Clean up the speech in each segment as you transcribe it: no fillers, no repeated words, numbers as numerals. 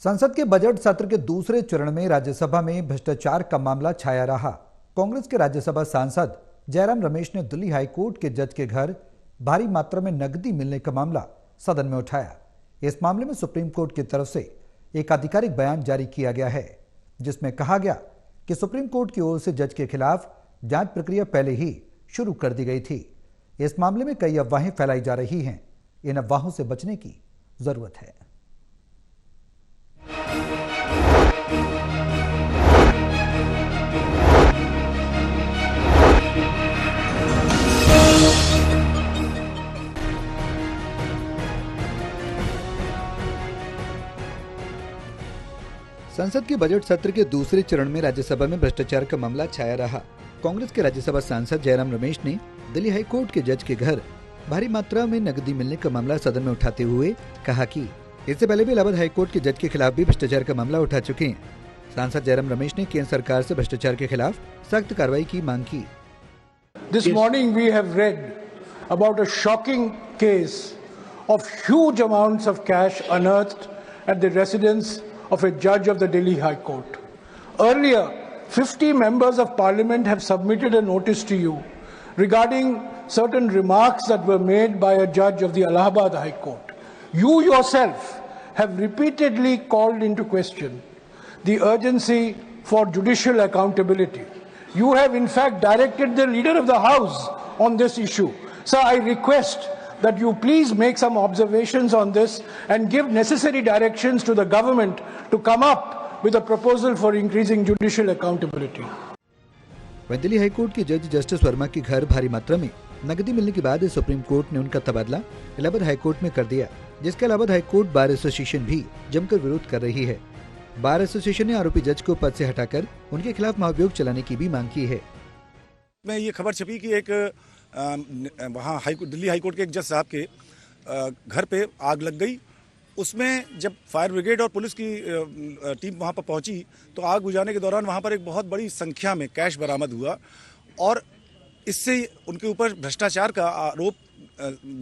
संसद के बजट सत्र के दूसरे चरण में राज्यसभा में भ्रष्टाचार का मामला छाया रहा। कांग्रेस के राज्यसभा सांसद जयराम रमेश ने दिल्ली हाईकोर्ट के जज के घर भारी मात्रा में नकदी मिलने का मामला सदन में उठाया। इस मामले में सुप्रीम कोर्ट की तरफ से एक आधिकारिक बयान जारी किया गया है, जिसमें कहा गया कि सुप्रीम कोर्ट की ओर से जज के खिलाफ जांच प्रक्रिया पहले ही शुरू कर दी गई थी। इस मामले में कई अफवाहें फैलाई जा रही हैं। इन अफवाहों से बचने की जरूरत है। संसद के बजट सत्र के दूसरे चरण में राज्यसभा में भ्रष्टाचार का मामला छाया रहा। कांग्रेस के राज्यसभा सांसद जयराम रमेश ने दिल्ली हाईकोर्ट के जज के घर भारी मात्रा में नकदी मिलने का मामला सदन में उठाते हुए कहा कि इससे पहले भी इलाहाबाद हाईकोर्ट के जज के खिलाफ भी भ्रष्टाचार का मामला उठा चुके हैं। सांसद जयराम रमेश ने केंद्र सरकार से भ्रष्टाचार के खिलाफ सख्त कार्रवाई की मांग की। This morning we have read about a shocking case of huge amounts of cash unearthed at the residence of a judge of the Delhi High Court. Earlier, 50 members of parliament have submitted a notice to you regarding certain remarks that were made by a judge of the Allahabad High Court. You yourself have repeatedly called into question the urgency for judicial accountability. You have in fact directed the leader of the house on this issue. Sir, I request that you please make some observations on this and give necessary directions to the government to come up with a proposal for increasing judicial accountability. वहीं Delhi high court के जज justice Verma के घर भारी मात्रा में नकदी मिलने के बाद सुप्रीम कोर्ट ने उनका तबादला इलाहाबाद हाईकोर्ट में कर दिया, जिसके इलाहाबाद हाईकोर्ट बार एसोसिएशन भी जमकर विरोध कर रही है। बार एसोसिएशन ने आरोपी जज को पद से हटाकर उनके खिलाफ महाभियोग चलाने की भी मांग की है। में ये खबर छपी कि एक वहाँ दिल्ली हाईकोर्ट के एक जज साहब के घर पे आग लग गई। उसमें जब फायर ब्रिगेड और पुलिस की टीम वहाँ पर पहुँची तो आग बुझाने के दौरान वहाँ पर एक बहुत बड़ी संख्या में कैश बरामद हुआ और इससे उनके ऊपर भ्रष्टाचार का आरोप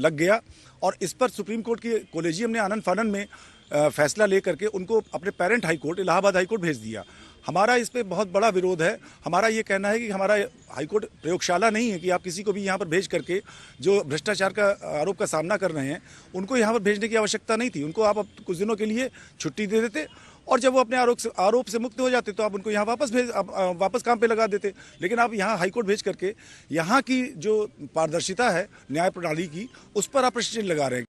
लग गया और इस पर सुप्रीम कोर्ट की कोलेजियम ने आनन फानन में फैसला लेकर के उनको अपने parent high court Allahabad high court भेज दिया। हमारा इस पे बहुत बड़ा विरोध है। हमारा ये कहना है कि हमारा हाई कोर्ट प्रयोगशाला नहीं है कि आप किसी को भी यहाँ पर भेज करके जो भ्रष्टाचार का आरोप का सामना कर रहे हैं उनको यहाँ पर भेजने की आवश्यकता नहीं थी। उनको आप कुछ दिनों के लिए छुट्टी दे देते और जब वो अपने आरोप से मुक्त हो जाते तो आप उनको यहाँ वापस काम पे लगा देते। लेकिन आप यहाँ हाईकोर्ट भेज करके यहाँ की जो पारदर्शिता है न्याय प्रणाली की उस पर आप प्रश्न लगा रहे हैं।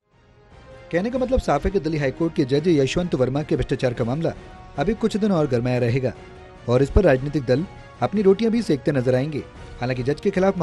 कहने का मतलब साफ है कि दिल्ली हाईकोर्ट के जज यशवंत वर्मा के भ्रष्टाचार का मामला अभी कुछ दिन और गरमाया रहेगा और इस पर राजनीतिक दल अपनी रोटियां भी सेकते नजर आएंगे। हालांकि जज के खिलाफ